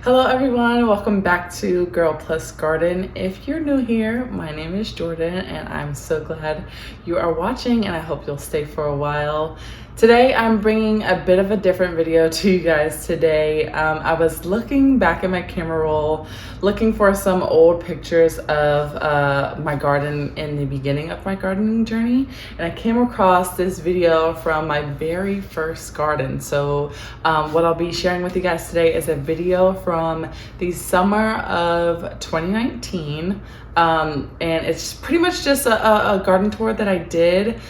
Hello everyone, welcome back to Girl Plus Garden. If you're new here, my name is Jordan and I'm so glad you are watching and I hope you'll stay for a while. Today I'm bringing a bit of a different video to you guys today. I was looking back at my camera roll, looking for some old pictures of my garden in the beginning of my gardening journey, and I came across this video from my very first garden. So what I'll be sharing with you guys today is a video from the summer of 2019, and it's pretty much just a garden tour that I did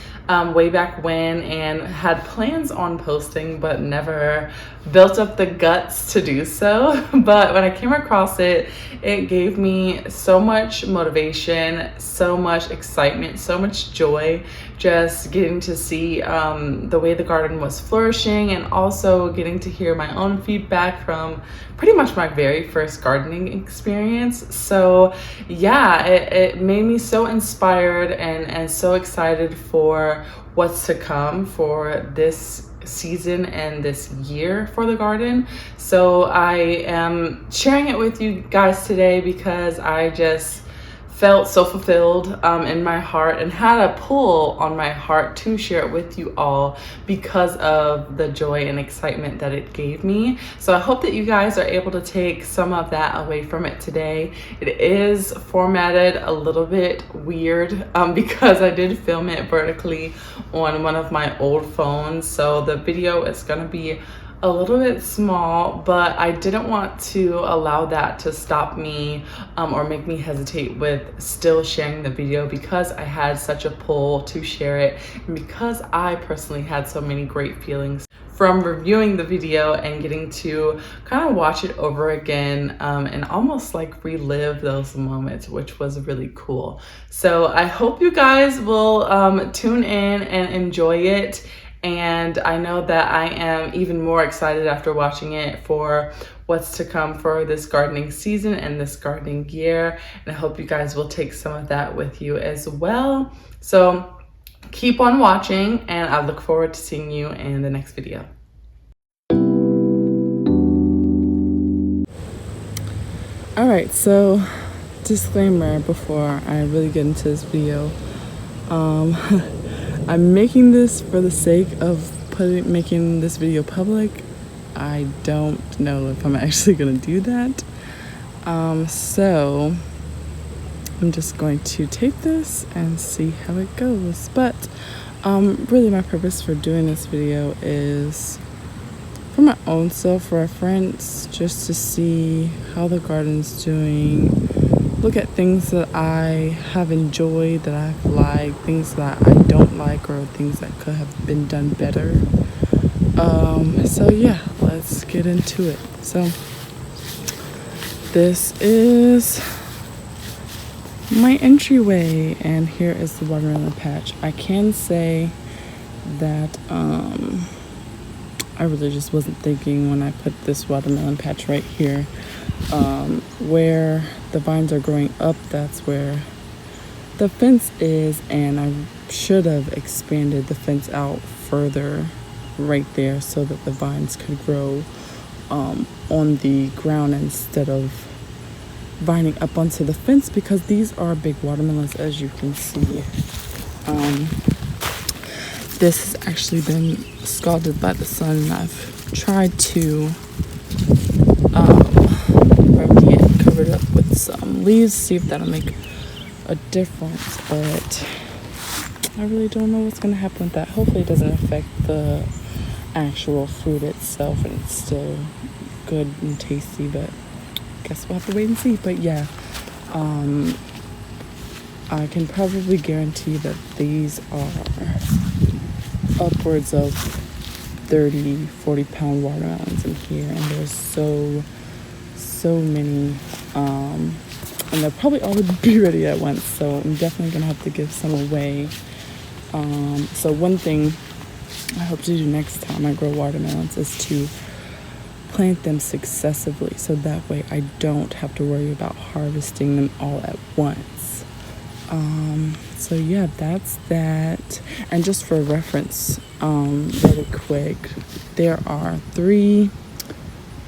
way back when and had plans on posting but never built up the guts to do so. But when I came across it, it gave me so much motivation, so much excitement, so much joy, just getting to see the way the garden was flourishing and also getting to hear my own feedback from pretty much my very first gardening experience. So yeah, it made me so inspired and so excited for what's to come for this season and this year for the garden. So I am sharing it with you guys today because I just felt so fulfilled in my heart and had a pull on my heart to share it with you all because of the joy and excitement that it gave me. So I hope that you guys are able to take some of that away from it today. It is formatted a little bit weird because I did film it vertically on one of my old phones. So the video is gonna be a little bit small, but I didn't want to allow that to stop me or make me hesitate with still sharing the video because I had such a pull to share it and because I personally had so many great feelings from reviewing the video and getting to kind of watch it over again and almost like relive those moments, which was really cool. So I hope you guys will tune in and enjoy it. And I know that I am even more excited after watching it for what's to come for this gardening season and this gardening year. And I hope you guys will take some of that with you as well. So keep on watching and I look forward to seeing you in the next video. All right, so disclaimer before I really get into this video. I'm making this for the sake of making this video public. I don't know if I'm actually gonna do that. So I'm just going to tape this and see how it goes. But really my purpose for doing this video is for my own self-reference, just to see how the garden's doing, look at things that I have enjoyed, that I've liked, things that I don't like, or things that could have been done better. So yeah, let's get into it. So this is my entryway and here is the watermelon patch. I can say that I really just wasn't thinking when I put this watermelon patch right here. Where the vines are growing up, that's where the fence is, and I should have expanded the fence out further right there so that the vines could grow on the ground instead of vining up onto the fence, because these are big watermelons, as you can see. This has actually been scalded by the sun, and I've tried to remedy it, covered up with some leaves, see if that'll make a difference, but I really don't know what's going to happen with that. Hopefully it doesn't affect the actual fruit itself and it's still good and tasty, but I guess we'll have to wait and see. But yeah, I can probably guarantee that these are upwards of 30-40 pound watermelons in here, and there's so many, and they'll probably all be ready at once, so I'm definitely gonna have to give some away. So one thing I hope to do next time I grow watermelons is to plant them successively, so that way I don't have to worry about harvesting them all at once. So yeah, that's that. And just for reference, really quick, there are 3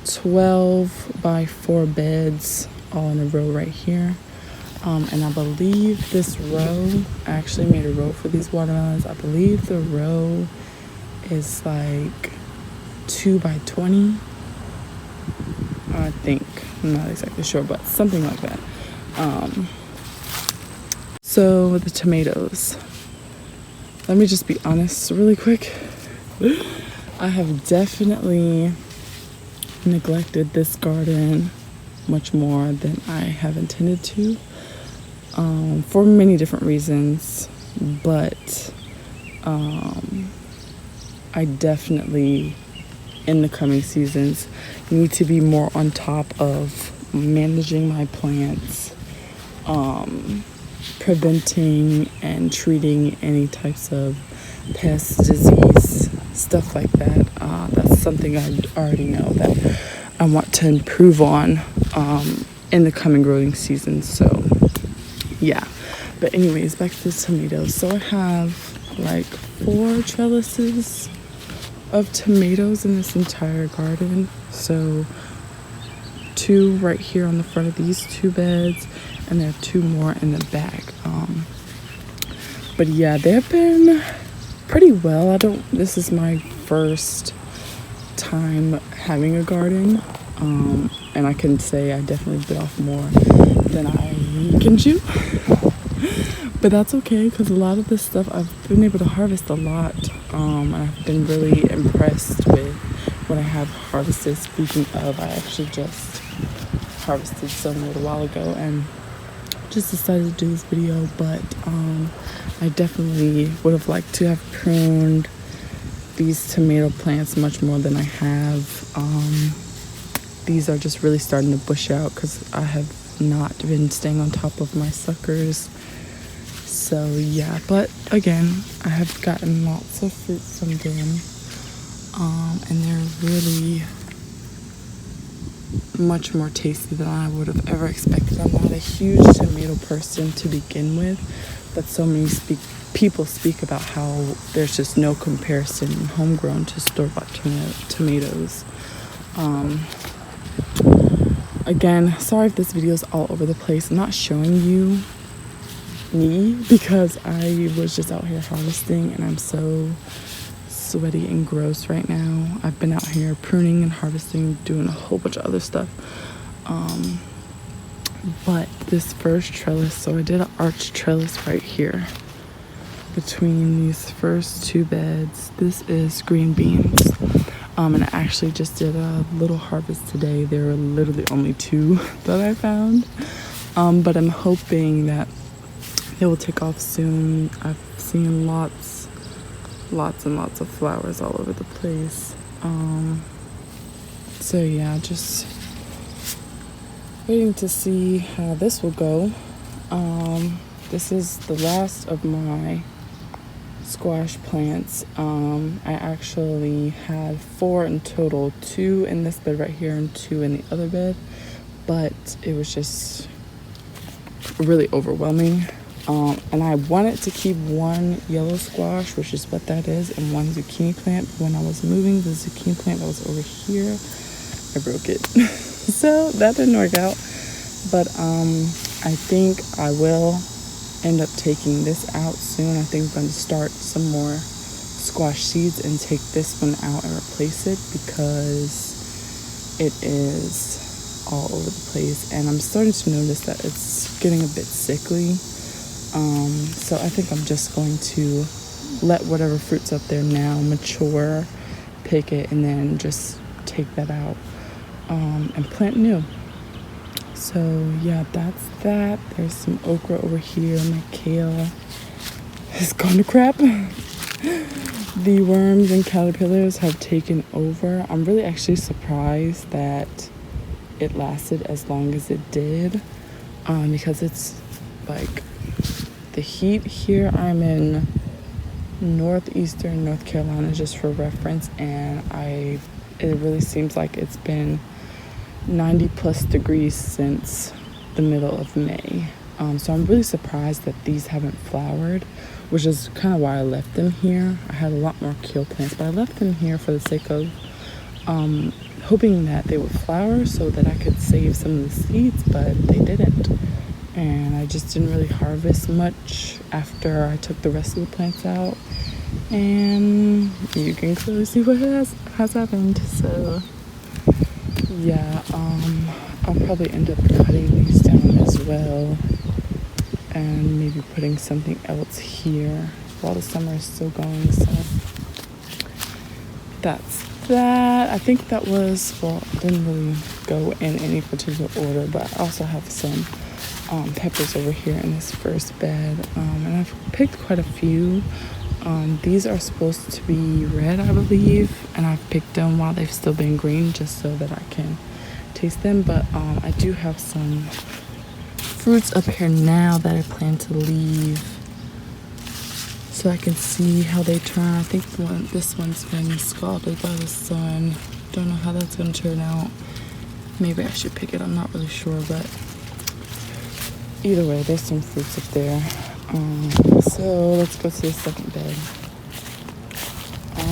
12 by 4 beds all in a row right here. And I believe this row, I actually made a row for these watermelons. I believe the row is like 2 by 20. I think, I'm not exactly sure, but something like that. So the tomatoes. Let me just be honest really quick. I have definitely neglected this garden much more than I have intended to, for many different reasons, but I definitely, in the coming seasons, need to be more on top of managing my plants, preventing and treating any types of pest, disease, stuff like that. That's something I already know that I want to improve on in the coming growing season. So yeah, but anyways, back to the tomatoes. So I have like 4 trellises of tomatoes in this entire garden. So 2 right here on the front of these 2 beds, and there are 2 more in the back. But yeah, they've been pretty well. This is my first time having a garden, and I can say I definitely bit off more than I can chew. But that's okay, because a lot of this stuff I've been able to harvest a lot, and I've been really impressed with what I have harvested. Speaking of, I actually just harvested some a little while ago and just decided to do this video, but I definitely would have liked to have pruned these tomato plants much more than I have. These are just really starting to bush out because I have not been staying on top of my suckers. So yeah, but again, I have gotten lots of fruit from them, and they're really much more tasty than I would have ever expected. I'm not a huge tomato person to begin with, but so many people speak about how there's just no comparison homegrown to store-bought tomatoes. Again, sorry if this video is all over the place. I'm not showing you me because I was just out here harvesting and I'm so sweaty and gross right now. I've been out here pruning and harvesting, doing a whole bunch of other stuff. But this first trellis, so I did an arch trellis right here between these first 2 beds. This is green beans. And I actually just did a little harvest today. There were literally only 2 that I found. But I'm hoping that they will take off soon. I've seen lots and lots of flowers all over the place. So yeah, just waiting to see how this will go. This is the last of my squash plants. I actually had 4 in total, 2 in this bed right here and 2 in the other bed, but it was just really overwhelming. And I wanted to keep 1 yellow squash, which is what that is, and 1 zucchini plant. But when I was moving the zucchini plant that was over here, I broke it. So that didn't work out. But I think I will end up taking this out soon. I think I'm going to start some more squash seeds and take this one out and replace it because it is all over the place. And I'm starting to notice that it's getting a bit sickly. So I think I'm just going to let whatever fruit's up there now mature, pick it, and then just take that out and plant new. So yeah, that's that. There's some okra over here. My kale has gone to crap. The worms and caterpillars have taken over. I'm really actually surprised that it lasted as long as it did, because it's like the heat here. I'm in northeastern North Carolina, just for reference, and it really seems like it's been 90 plus degrees since the middle of May. So I'm really surprised that these haven't flowered, which is kind of why I left them here. I had a lot more kale plants, but I left them here for the sake of hoping that they would flower so that I could save some of the seeds, but they didn't. And I just didn't really harvest much after I took the rest of the plants out. And you can clearly see what has happened. So yeah, I'll probably end up cutting these down as well, and maybe putting something else here while the summer is still going. So that's that. I think that was, well, I didn't really go in any particular order, but I also have some peppers over here in this first bed, and I've picked quite a few. These are supposed to be red, I believe, and I've picked them while they've still been green just so that I can taste them. But I do have some fruits up here now that I plan to leave so I can see how they turn. I think this one's been scalded by the sun. Don't know how that's going to turn out. Maybe I should pick it. I'm not really sure, but either way, there's some fruits up there. So let's go to the second bed.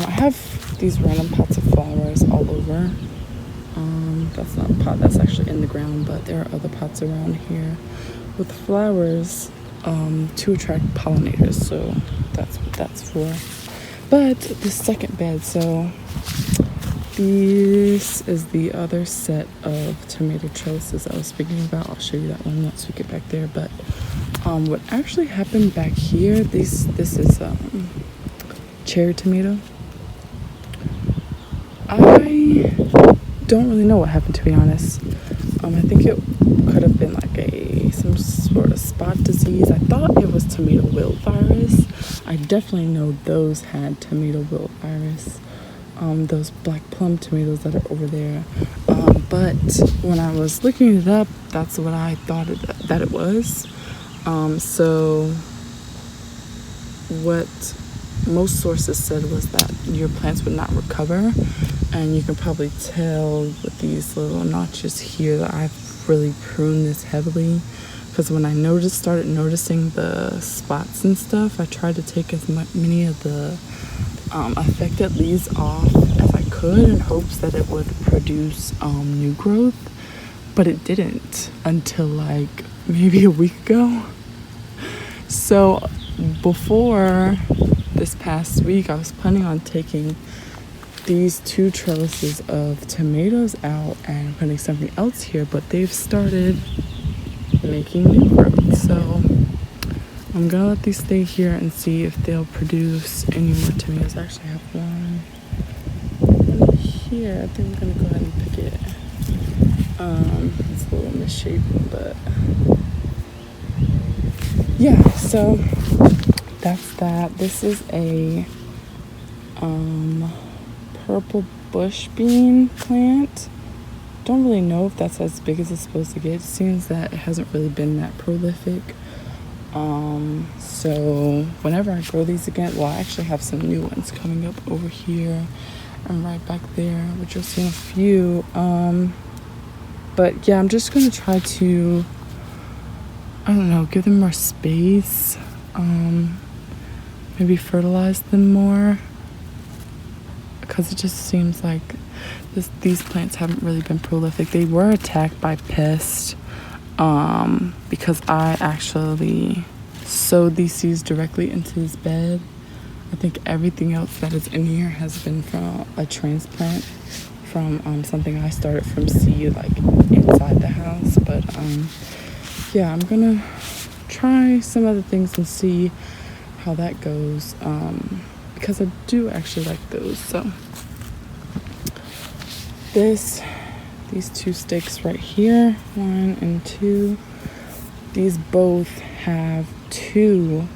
I have these random pots of flowers all over. That's not a pot, that's actually in the ground, but there are other pots around here with flowers to attract pollinators, so that's what that's for. But the second bed, so this is the other set of tomato trellises I was speaking about. I'll show you that one once we get back there. But what actually happened back here, this is cherry tomato. I don't really know what happened, to be honest. I think it could have been like some sort of spot disease. I thought it was tomato wilt virus. I definitely know those had tomato wilt virus. Those black plum tomatoes that are over there. But when I was looking it up, that's what I thought that it was. So what most sources said was that your plants would not recover, and you can probably tell with these little notches here that I've really pruned this heavily, because when I started noticing the spots and stuff, I tried to take as many of the affected leaves off as I could in hopes that it would produce new growth, but it didn't until like maybe a week ago. So before this past week, I was planning on taking these 2 trellises of tomatoes out and putting something else here, but they've started making new growth. So I'm gonna let these stay here and see if they'll produce any more tomatoes. I actually have one here. I think I'm gonna go ahead and pick it. It's a little misshapen, but yeah, so that's that. This is a purple bush bean plant. Don't really know if that's as big as it's supposed to get. It seems that it hasn't really been that prolific. So whenever I grow these again, well, I actually have some new ones coming up over here and right back there, which you'll see in a few. But yeah, I'm just gonna try to, I don't know, give them more space, maybe fertilize them more, because it just seems like these plants haven't really been prolific. They were attacked by pests, because I actually sowed these seeds directly into this bed. I think everything else that is in here has been from a transplant from something I started from seed, like inside the house. But yeah, I'm gonna try some other things and see how that goes, because I do actually like those. So these 2 stakes right here, 1 and 2, these both have 2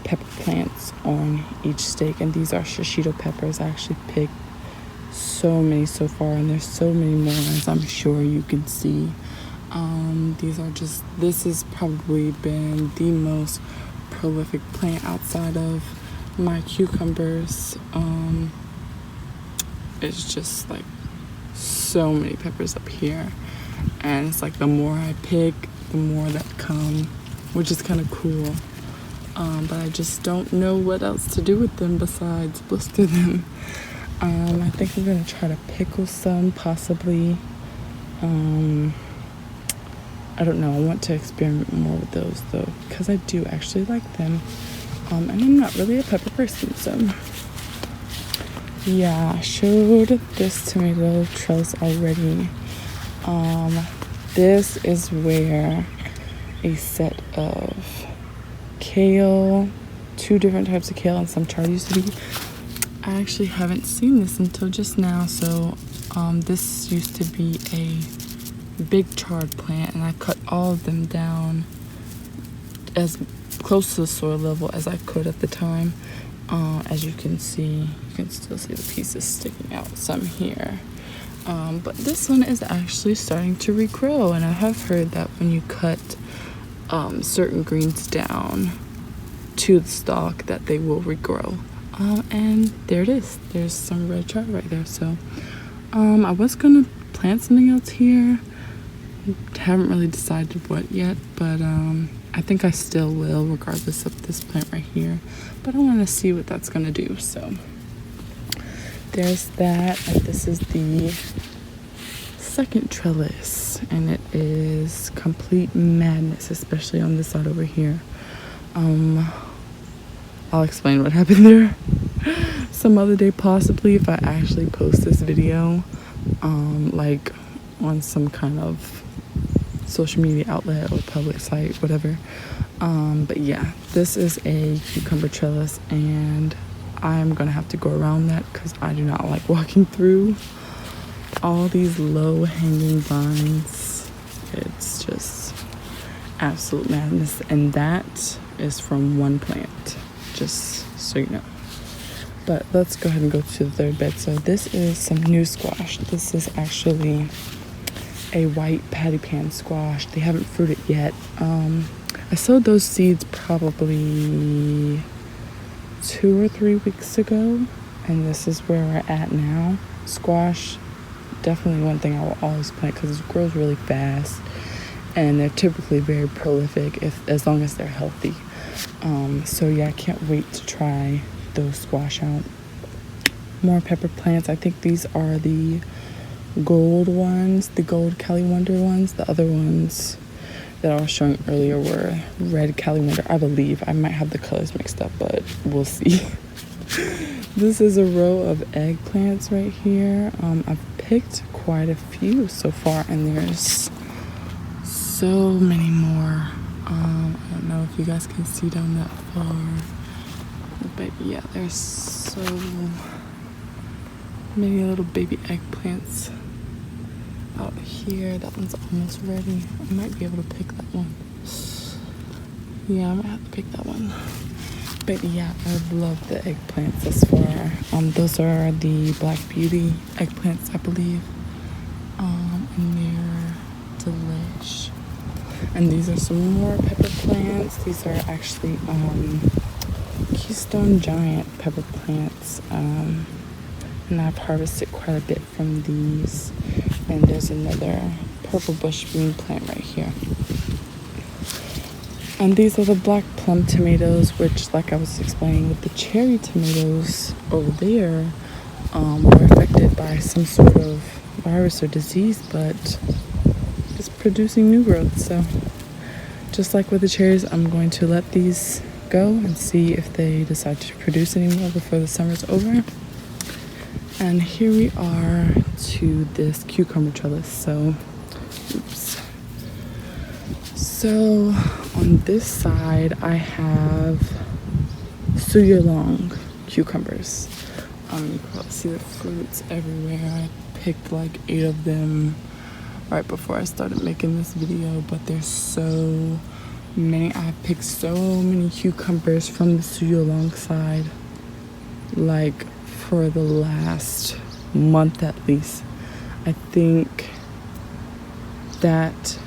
pepper plants on each stake, and these are shishito peppers. I actually picked so many so far, and there's so many more, as I'm sure you can see. This has probably been the most prolific plant outside of my cucumbers. It's just like so many peppers up here, and it's like the more I pick, the more that come, which is kind of cool. But I just don't know what else to do with them besides blister them. I think I'm gonna try to pickle some, possibly. I don't know, I want to experiment more with those though, because I do actually like them. And I'm not really a pepper person, so yeah, I showed this tomato trellis already. This is where a set of kale, 2 different types of kale and some chard used to be. I actually haven't seen this until just now, so this used to be a big chard plant, and I cut all of them down as close to the soil level as I could at the time. As you can see, you can still see the pieces sticking out, some here. But this one is actually starting to regrow, and I have heard that when you cut certain greens down to the stalk, that they will regrow. And there it is. There's some red chard right there. So I was gonna plant something else here. Haven't really decided what yet, but I think I still will, regardless of this plant right here. But I want to see what that's gonna do. So there's that, and this is the second trellis, and it is complete madness, especially on this side over here. I'll explain what happened there some other day, possibly, if I actually post this video like on some kind of social media outlet or public site, whatever. But yeah, this is a cucumber trellis, and I'm gonna have to go around that because I do not like walking through all these low hanging vines. It's just absolute madness, and that is from one plant, just so you know. But let's go ahead and go to the third bed. So this is some new squash. This is actually a white patty pan squash. They haven't fruited yet. I sowed those seeds probably 2 or 3 weeks ago, and this is where we're at now. Squash, definitely one thing I will always plant because it grows really fast, and they're typically very prolific as long as they're healthy. So yeah, I can't wait to try those squash out. More pepper plants. I think these are the gold ones, the gold Cali Wonder ones. The other ones that I was showing earlier were red Cali Wonder, I believe. I might have the colors mixed up, but we'll see. This is a row of eggplants right here. I've picked quite a few so far, and there's so many more. I don't know if you guys can see down that far, but yeah, there's so many little baby eggplants out here. That one's almost ready. I might be able to pick that one. Yeah, I might have to pick that one. But yeah, I love the eggplants thus far. Those are the Black Beauty eggplants, I believe. And they're delish. And these are some more pepper plants. These are actually Keystone Giant pepper plants. And I've harvested quite a bit from these. And there's another purple bush bean plant right here. And these are the black plum tomatoes, which, like I was explaining with the cherry tomatoes over there, were affected by some sort of virus or disease, but it's producing new growth. So just like with the cherries, I'm going to let these go and see if they decide to produce any more before the summer's over. And here we are to this cucumber trellis. So, oops. So on this side, I have Suyalong cucumbers. You can probably see the fruits everywhere. I picked like 8 of them right before I started making this video, but there's so many. I picked so many cucumbers from the Suyalong side, like for the last month at least. I think that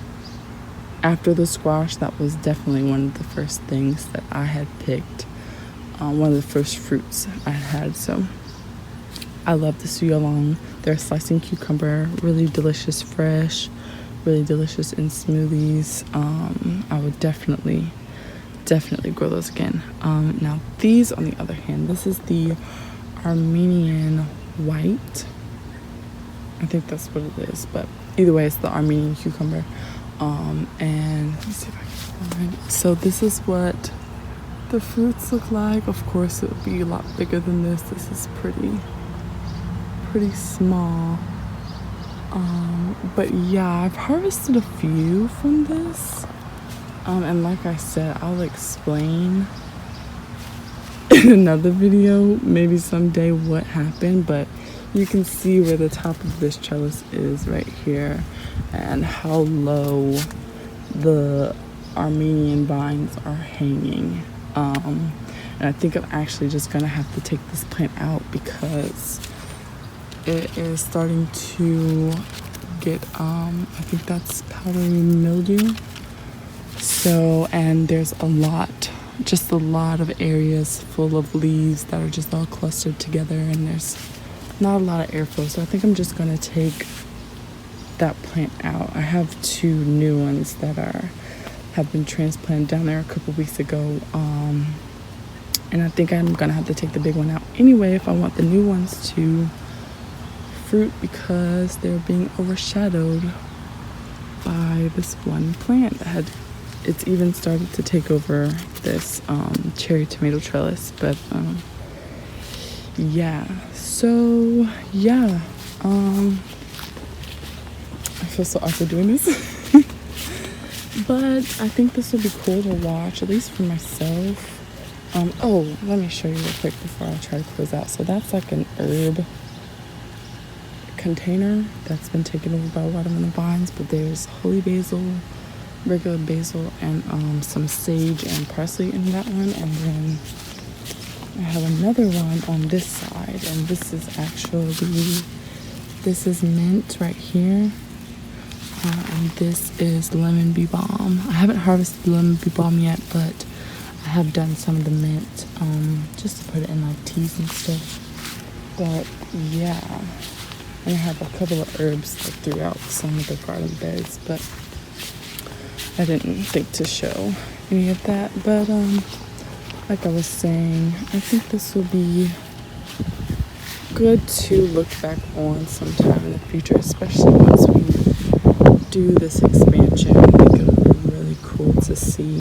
after the squash, that was definitely one of the first things that I had picked, one of the first fruits I had. So I love the Suyalong. They're slicing cucumber, really delicious fresh, really delicious in smoothies. I would definitely grow those again. Now these, on the other hand, this is the Armenian white. I think that's what it is, but either way, it's the Armenian cucumber. And let me see if I can find. So this is what the fruits look like. Of course, it would be a lot bigger than this. This is pretty small. But yeah, I've harvested a few from this. And like I said, I'll explain in another video, maybe someday, what happened. But you can see where the top of this trellis is right here, and how low the Armenian vines are hanging. And I think I'm actually just gonna have to take this plant out because it is starting to get I think that's powdery mildew. So, and there's just a lot of areas full of leaves that are just all clustered together, and there's not a lot of airflow. So I think I'm just gonna take that plant out. I have 2 new ones that have been transplanted down there a couple weeks ago, and I think I'm gonna have to take the big one out anyway if I want the new ones to fruit, because they're being overshadowed by this one plant that it's even started to take over this cherry tomato trellis. But yeah, so yeah, I feel so awkward doing this. But I think this would be cool to watch, at least for myself. Oh, let me show you real quick before I try to close out. So that's like an herb container that's been taken over by watermelon vines, but there's holy basil, regular basil, and some sage and parsley in that one. And then I have another one on this side, and this is mint right here. And this is lemon bee balm. I haven't harvested the lemon bee balm yet, but I have done some of the mint, just to put it in like teas and stuff. But yeah, and I have a couple of herbs like throughout some of the garden beds, but I didn't think to show any of that. But like I was saying, I think this will be good to look back on sometime in the future, especially once we do this expansion. I think it would be really cool to see